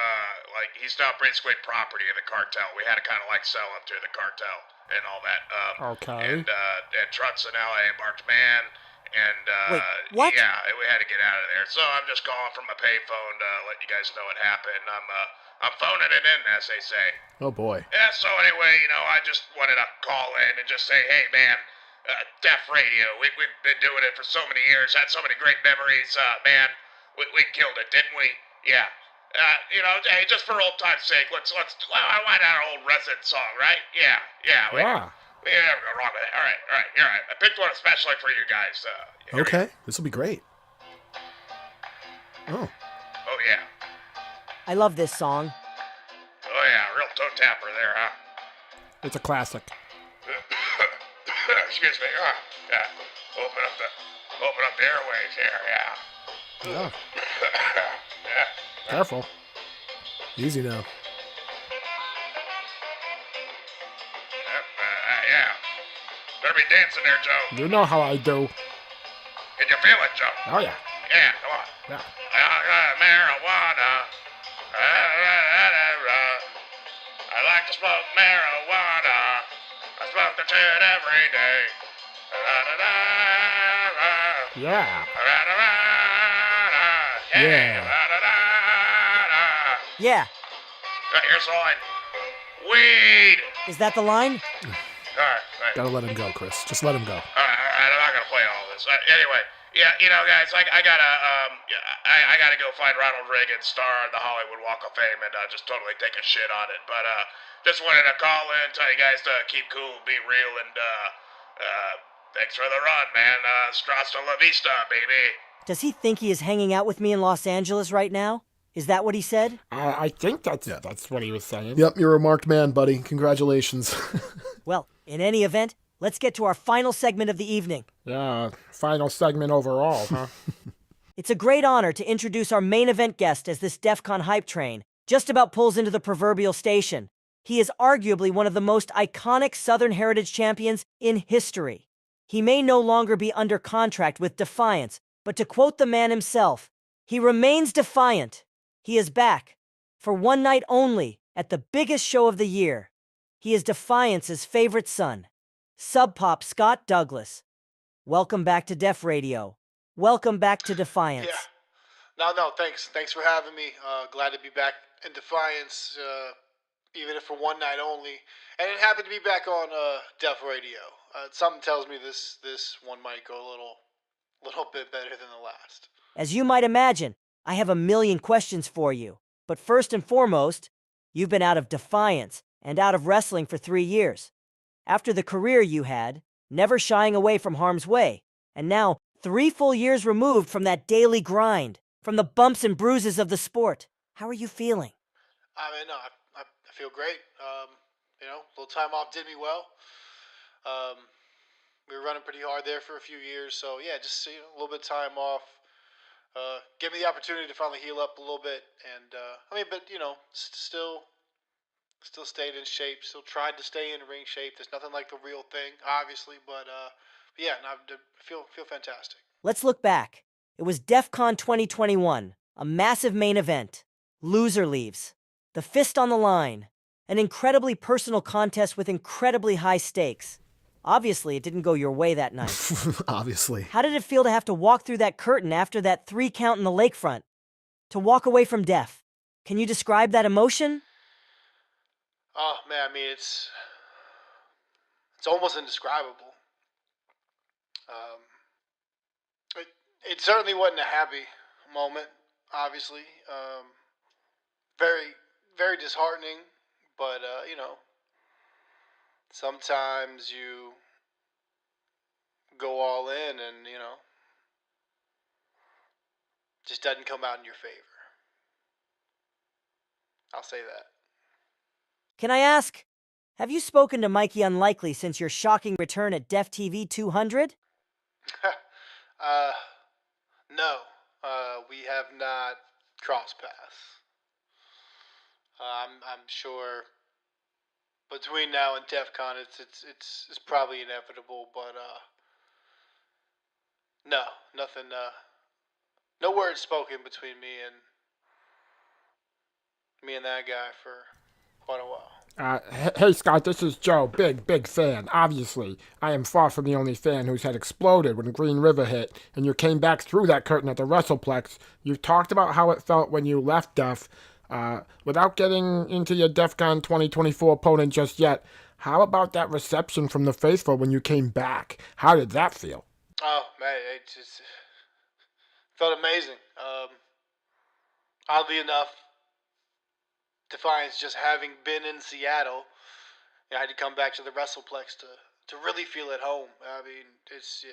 he's now basically property of the cartel. We had to kind of like sell him to the cartel and all that. Okay. And Trut's an LA marked man. And Wait, what? Yeah, we had to get out of there. So I'm just calling from a payphone to let you guys know what happened. I'm phoning it in, as they say. Oh boy. Yeah. So anyway, I just wanted to call in and just say, hey man, Def Radio. We've been doing it for so many years. Had so many great memories. Man, we killed it, didn't we? Yeah. Hey, just for old time's sake, let's. I want that old resident song, right? Yeah. Yeah. Yeah, nothing wrong with it. All right. Here, I picked one especially for you guys. Okay, this will be great. Oh. Oh, yeah. I love this song. Oh, yeah, real toe tapper there, huh? It's a classic. Excuse me. Yeah. Open up the airways here, yeah. Yeah. Yeah. Careful. Easy now. Yeah. Better be dancing there, Joe. You know how I do. Can you feel it, Joe? Oh, yeah. Yeah, come on. Yeah. Marijuana. I like to smoke marijuana. I smoke the shit every day. Yeah. Yeah. Yeah. Here's the line. Weed. Is that the line? All right. Gotta let him go, Chris. Just let him go. All right. I'm not gonna play all this. Anyway, yeah, guys, I gotta go find Ronald Reagan, star on the Hollywood Walk of Fame, and just totally take a shit on it. But just wanted to call in, tell you guys to keep cool, be real, and thanks for the run, man. Hasta la vista, baby. Does he think he is hanging out with me in Los Angeles right now? Is that what he said? I think that's what he was saying. Yep, you're a marked man, buddy. Congratulations. Well, in any event, let's get to our final segment of the evening. Yeah, final segment overall, huh? It's a great honor to introduce our main event guest as this DEF CON hype train just about pulls into the proverbial station. He is arguably one of the most iconic Southern Heritage champions in history. He may no longer be under contract with Defiance, but to quote the man himself, he remains defiant. He is back, for one night only, at the biggest show of the year. He is Defiance's favorite son, Sub Pop Scott Douglas. Welcome back to Def Radio. Welcome back to Defiance. Yeah. No, thanks. Thanks for having me. Glad to be back in Defiance, even if for one night only. And it happened to be back on Def Radio. Something tells me this one might go a little bit better than the last. As you might imagine, I have a million questions for you. But first and foremost, you've been out of Defiance and out of wrestling for 3 years. After the career you had, never shying away from harm's way, and now 3 full years removed from that daily grind, from the bumps and bruises of the sport. How are you feeling? I mean, no, I feel great. A little time off did me well. We were running pretty hard there for a few years, so yeah, just a little bit of time off. Give me the opportunity to finally heal up a little bit, and still stayed in shape. Still tried to stay in ring shape. There's nothing like the real thing, obviously, but yeah, I feel fantastic. Let's look back. It was DEF CON 2021, a massive main event. Loser leaves. The fist on the line. An incredibly personal contest with incredibly high stakes. Obviously, it didn't go your way that night. Obviously. How did it feel to have to walk through that curtain after that 3 count in the lakefront? To walk away from Def? Can you describe that emotion? Oh man, I mean it's almost indescribable. It certainly wasn't a happy moment, obviously. Very, very disheartening, but sometimes you go all in and just doesn't come out in your favor. I'll say that. Can I ask, have you spoken to Mikey Unlikely since your shocking return at Def TV 200? No. We have not crossed paths. I'm sure between now and DEF CON it's probably inevitable, but no, nothing, no words spoken between me and that guy for quite a while. Hey Scott, this is Joe, big fan, obviously. I am far from the only fan whose head exploded when Green River hit, and you came back through that curtain at the WrestlePlex. You talked about how it felt when you left Def. Without getting into your DEF CON 2024 opponent just yet, how about that reception from the faithful when you came back? How did that feel? Oh, man, it just felt amazing. Oddly enough, Defiance, just having been in Seattle, I had to come back to the WrestlePlex to really feel at home. I mean, it's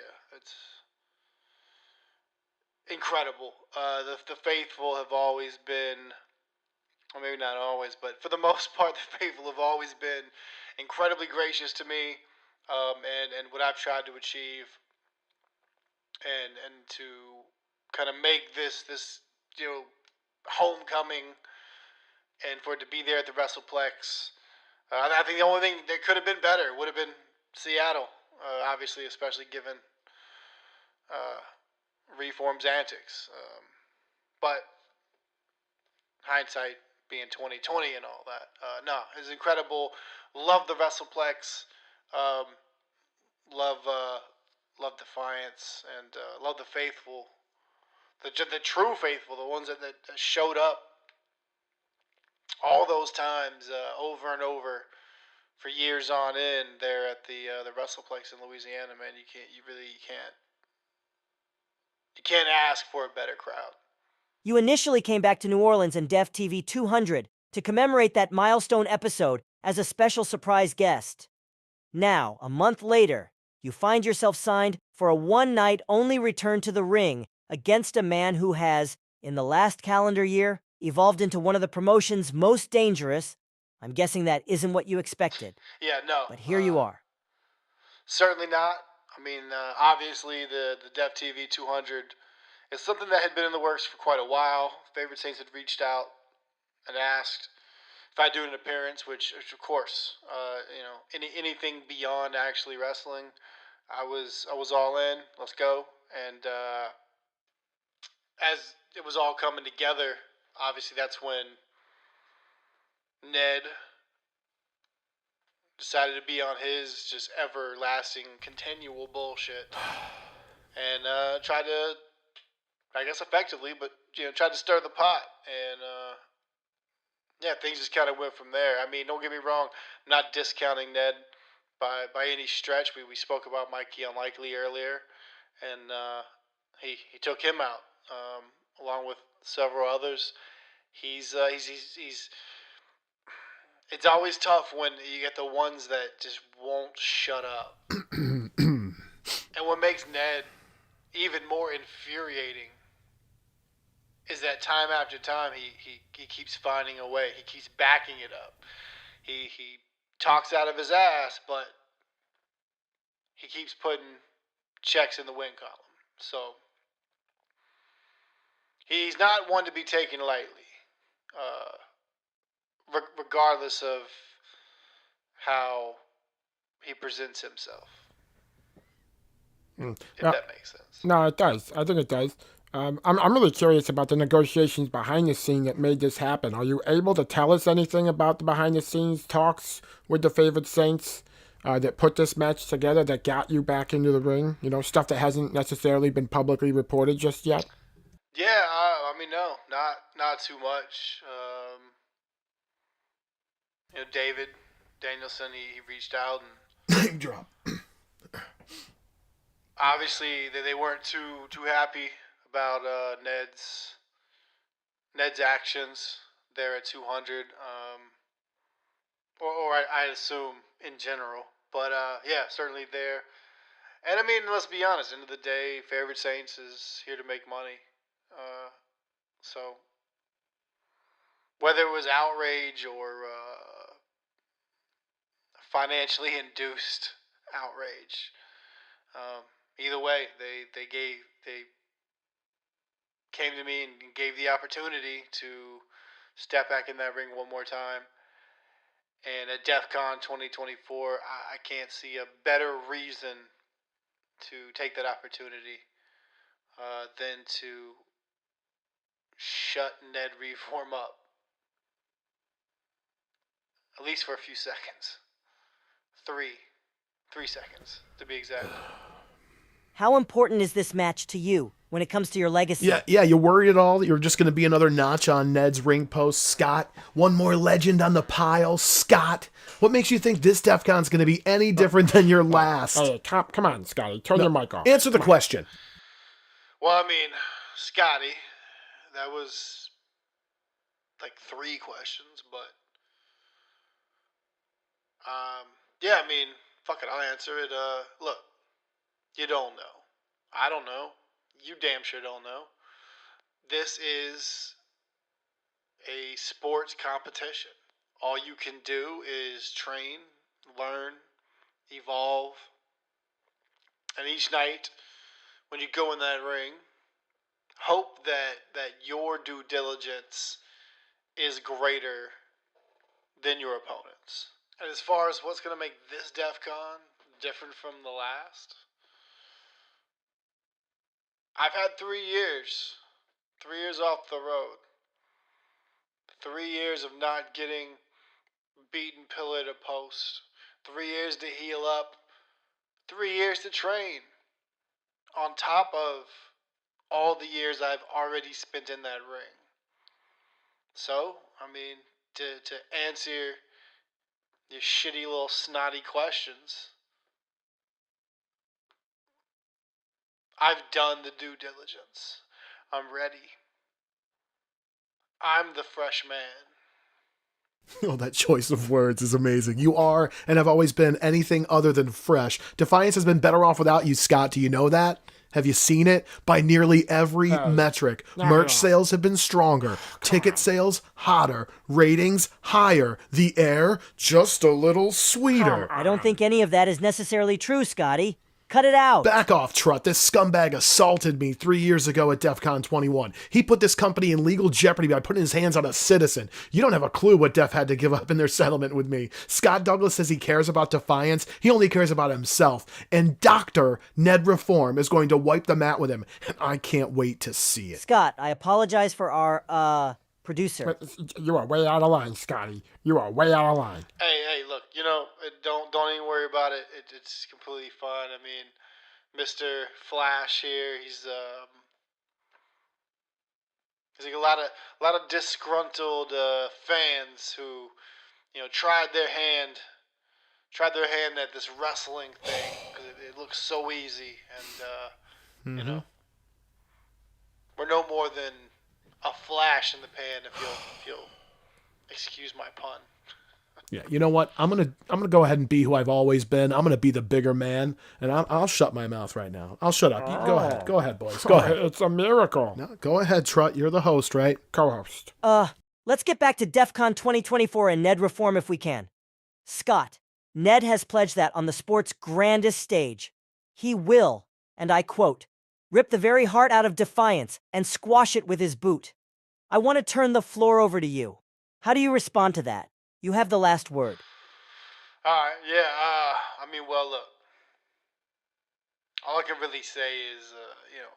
incredible. The faithful have always been, or maybe not always, but for the most part, the faithful have always been incredibly gracious to me, and what I've tried to achieve, and to kind of make this homecoming, and for it to be there at the WrestlePlex. I think the only thing that could have been better would have been Seattle, obviously, especially given Reform's antics. But hindsight being 2020 and all that, no, it's incredible. Love the WrestlePlex. Love Defiance, and love the faithful, the true faithful, the ones that showed up all those times over and over for years on end there at the WrestlePlex in Louisiana. Man, you can't ask for a better crowd. You initially came back to New Orleans and Def TV 200 to commemorate that milestone episode as a special surprise guest. Now, a month later, you find yourself signed for a one-night only return to the ring against a man who has, in the last calendar year, evolved into one of the promotion's most dangerous. I'm guessing that isn't what you expected. Yeah, no. But here you are. Certainly not. I mean, obviously, the Def TV 200 is something that had been in the works for quite a while. Favorite Saints had reached out and asked if I'd do an appearance, which of course, anything beyond actually wrestling, I was all in. Let's go. And as it was all coming together, obviously that's when Ned decided to be on his just everlasting, continual bullshit, and tried to, I guess effectively, but tried to stir the pot, and things just kind of went from there. I mean, don't get me wrong, I'm not discounting Ned by any stretch. We spoke about Mikey Unlikely earlier, and he took him out along with several others. He's it's always tough when you get the ones that just won't shut up. And what makes Ned even more infuriating is that time after time he keeps finding a way. He keeps backing it up. He talks out of his ass, but he keeps putting checks in the win column. So he's not one to be taken lightly, regardless of how he presents himself. If that makes sense. No, it does. I think it does. I'm really curious about the negotiations behind the scene that made this happen. Are you able to tell us anything about the behind the scenes talks with the Favored Saints that put this match together, that got you back into the ring? Stuff that hasn't necessarily been publicly reported just yet? Yeah, I mean, no, not too much. David Danielson, he reached out and drop. Obviously, they weren't too happy about Ned's actions there at 200, or I assume in general. But certainly there. And I mean, let's be honest. End of the day, Favored Saints is here to make money. So, whether it was outrage or financially induced outrage, either way, they came to me and gave the opportunity to step back in that ring one more time. And at DEF CON 2024, I can't see a better reason to take that opportunity than to shut Ned Reform up. At least for a few seconds. 3 seconds, to be exact. How important is this match to you when it comes to your legacy? Yeah, you worried at all that you're just going to be another notch on Ned's ring post? Scott, one more legend on the pile. Scott, what makes you think this DEF CON's going to be any different than your last? Hey, come on, Scotty. Turn your mic off. Answer the question. Well, I mean, Scotty, that was like 3 questions, but yeah, I mean, fuck it, I'll answer it. Look, you don't know. I don't know. You damn sure don't know. This is a sports competition. All you can do is train, learn, evolve. And each night, when you go in that ring, hope that your due diligence is greater than your opponent's. And as far as what's going to make this DEF CON different from the last, I've had 3 years. 3 years off the road. 3 years of not getting beaten pillar to post. 3 years to heal up. 3 years to train. On top of all the years I've already spent in that ring. So, I mean, to answer your shitty little snotty questions, I've done the due diligence. I'm ready. I'm the fresh man. Oh, that choice of words is amazing. You are, and have always been, anything other than fresh. Defiance has been better off without you, Scott. Do you know that? Have you seen it? By nearly every metric. Merch sales have been stronger. Ticket sales, hotter. Ratings, higher. The air, just a little sweeter. I don't think any of that is necessarily true, Scotty. Cut it out. Back off, Trut. This scumbag assaulted me 3 years ago at DEF CON 21. He put this company in legal jeopardy by putting his hands on a citizen. You don't have a clue what Def had to give up in their settlement with me. Scott Douglas says he cares about Defiance. He only cares about himself. And Dr. Ned Reform is going to wipe the mat with him. And I can't wait to see it. Scott, I apologize for our, producer. You are way out of line, Scotty. You are way out of line. Hey, look, you know, don't even worry about it. It's completely fine. I mean, Mr. Flash here, he's like a lot of disgruntled fans who, you know, tried their hand at this wrestling thing because it looks so easy, and you know, we're no more than a flash in the pan, if you'll excuse my pun. Yeah, you know what? I'm gonna go ahead and be who I've always been. I'm gonna be the bigger man, and I'll shut my mouth right now. I'll shut up. Go ahead, boys. Go ahead. It's a miracle. No, go ahead, Trut. You're the host, right? Co-host. Let's get back to DEF CON 2024 and Ned Reform if we can. Scott, Ned has pledged that on the sport's grandest stage, he will, and I quote, rip the very heart out of Defiance and squash it with his boot. I want to turn the floor over to you. How do you respond to that? You have the last word. All right, yeah, I mean, well, look, all I can really say is, you know,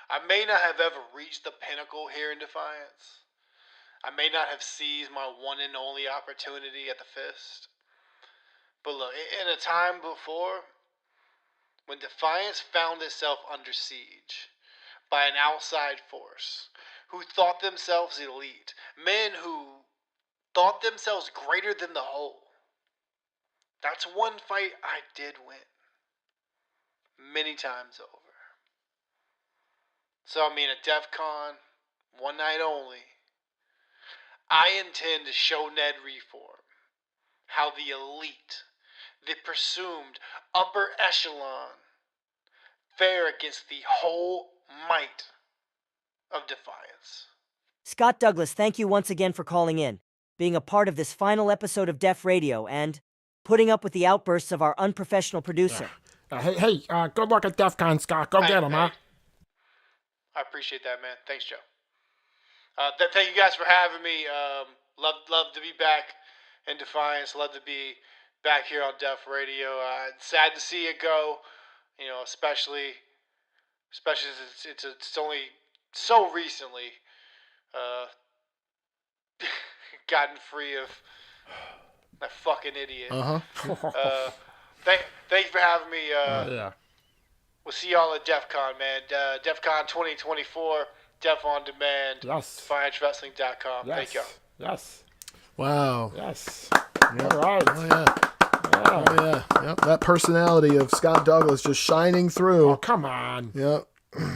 I may not have ever reached the pinnacle here in Defiance. I may not have seized my one and only opportunity at the Fist. But look, in a time before, when Defiance found itself under siege by an outside force who thought themselves elite, men who thought themselves greater than the whole, that's one fight I did win. Many times over. So, I mean, at DEF CON, one night only, I intend to show Ned Reform how the elite, the presumed upper echelon, fare against the whole might of Defiance. Scott Douglas, thank you once again for calling in, being a part of this final episode of Def Radio, and putting up with the outbursts of our unprofessional producer. Hey, good luck at DEF CON, Scott. Go get him, huh? I appreciate that, man. Thanks, Joe. Thank you guys for having me. Love to be back in Defiance. Love to be back here on Def Radio. Sad to see it go, especially since it's only so recently gotten free of that fucking idiot. Thanks for having me. We'll see y'all at DEF CON, man. DEF CON 2024, Def On Demand, DefianceWrestling.com. Yes. Thank y'all. Yes. Wow. Yes. Yep. All right. Oh, yeah. Oh, yeah. Yep. That personality of Scott Douglas just shining through. Oh, come on. Yep.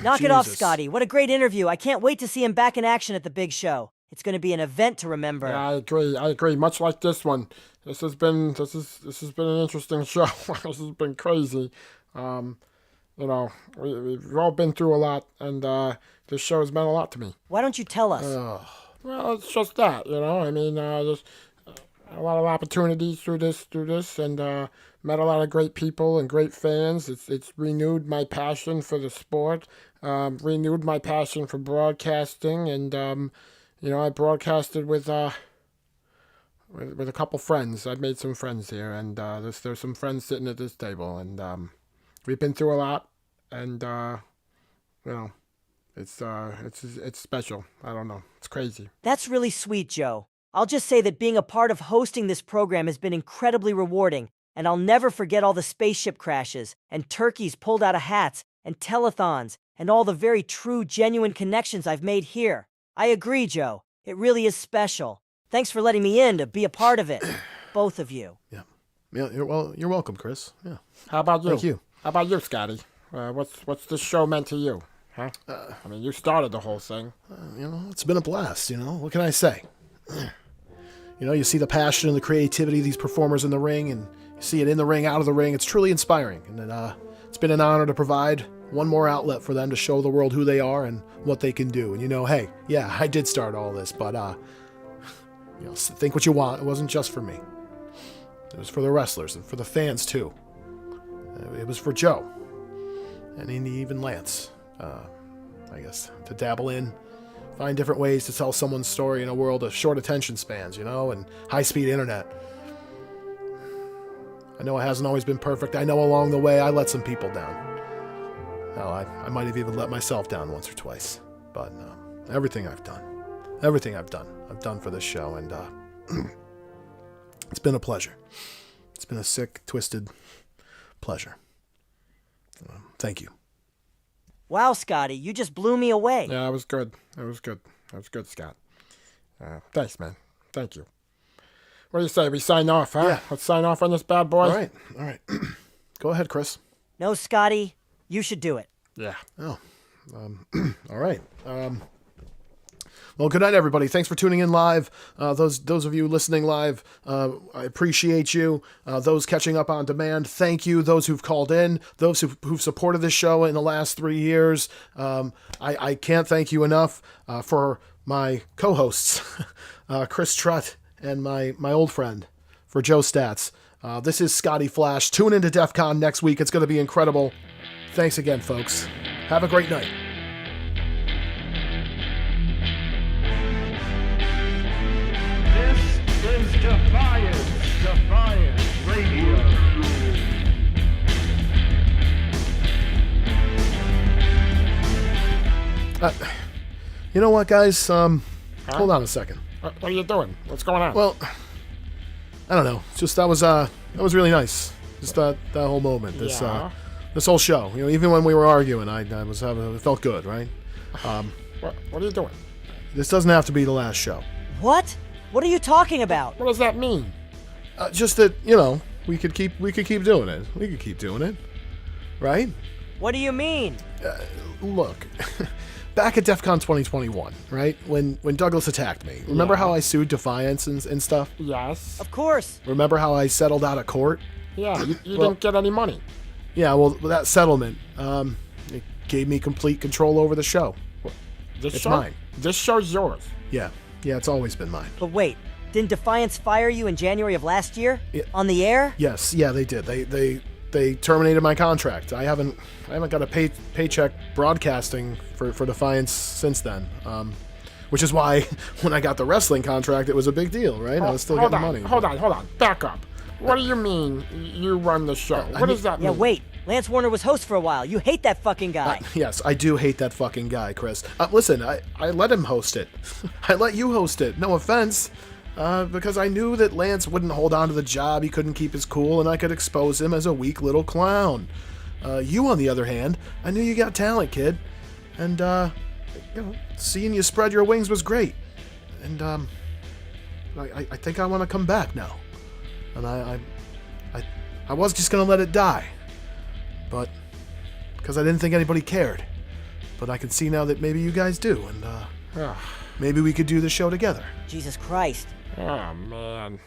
Knock it off, Jesus. Scotty. What a great interview. I can't wait to see him back in action at the big show. It's going to be an event to remember. Yeah, I agree. Much like this one. This has been an interesting show. This has been crazy. We've all been through a lot, and this show has meant a lot to me. Why don't you tell us? Well, it's just that, I mean, there's a lot of opportunities through this, and met a lot of great people and great fans. It's renewed my passion for the sport, renewed my passion for broadcasting, and I broadcasted with a couple friends. I've made some friends here, and there's some friends sitting at this table, and we've been through a lot, and it's special. I don't know. It's crazy. That's really sweet, Joe. I'll just say that being a part of hosting this program has been incredibly rewarding, and I'll never forget all the spaceship crashes, and turkeys pulled out of hats, and telethons, and all the very true, genuine connections I've made here. I agree, Joe. It really is special. Thanks for letting me in to be a part of it. Both of you. Yeah, you're welcome, Chris. Yeah. How about you? Thank you. How about you, Scotty? What's this show meant to you? Huh? I mean, you started the whole thing. It's been a blast, What can I say? You see the passion and the creativity of these performers in the ring, and you see it in the ring, out of the ring. It's truly inspiring, and it's been an honor to provide one more outlet for them to show the world who they are and what they can do. And hey, yeah, I did start all this, but think what you want. It wasn't just for me. It was for the wrestlers and for the fans too. It was for Joe, and even Lance. I guess to dabble in, find different ways to tell someone's story in a world of short attention spans, and high-speed internet. I know it hasn't always been perfect. I know along the way I let some people down. Hell, I might have even let myself down once or twice. But everything I've done for this show, and it's been a pleasure. It's been a sick, twisted pleasure. Thank you. Wow, Scotty, you just blew me away. Yeah, it was good. That was good, Scott. Thanks, man. Thank you. What do you say? We sign off, huh? Yeah. Let's sign off on this bad boy. All right. Go ahead, Chris. No, Scotty, you should do it. Yeah. Oh. All right. Well, good night, everybody. Thanks for tuning in live. Those of you listening live, I appreciate you. Those catching up on demand, thank you. Those who've called in, those who've supported this show in the last 3 years, I can't thank you enough. For my co-hosts, Chris Trutt and my old friend, for Joe Stats. This is Scotty Flash. Tune into DEF CON next week. It's going to be incredible. Thanks again, folks. Have a great night. Is Defiance Radio. You know what, guys? Hold on a second. What are you doing? What's going on? Well, I don't know. Just that was really nice. Just that whole moment. This whole show. Even when we were arguing, it felt good, right? What are you doing? This doesn't have to be the last show. What? What are you talking about? What does that mean? Just that, we could keep doing it. We could keep doing it, right? What do you mean? Look, back at DEF CON 2021, right? When Douglas attacked me, remember how I sued Defiance and stuff? Yes. Of course. Remember how I settled out of court? Yeah, you didn't get any money. Yeah, well, that settlement, it gave me complete control over the show. It's mine. This show's yours. Yeah, it's always been mine. But wait, didn't Defiance fire you in January of last year? On the air? Yes, yeah, they did. They terminated my contract. I haven't got a paycheck broadcasting for Defiance since then. Which is why when I got the wrestling contract, it was a big deal, right? I was still getting money. Hold on. Back up. What do you mean you run the show? What does that mean? Yeah, wait. Lance Warner was host for a while. You hate that fucking guy. Yes, I do hate that fucking guy, Chris. Listen, I let him host it. I let you host it. No offense. Because I knew that Lance wouldn't hold on to the job, he couldn't keep his cool, and I could expose him as a weak little clown. You, on the other hand, I knew you got talent, kid. And, seeing you spread your wings was great. And, I think I want to come back now. And I was just going to let it die. But, because I didn't think anybody cared. But I can see now that maybe you guys do, and, maybe we could do the show together. Jesus Christ. Oh, man.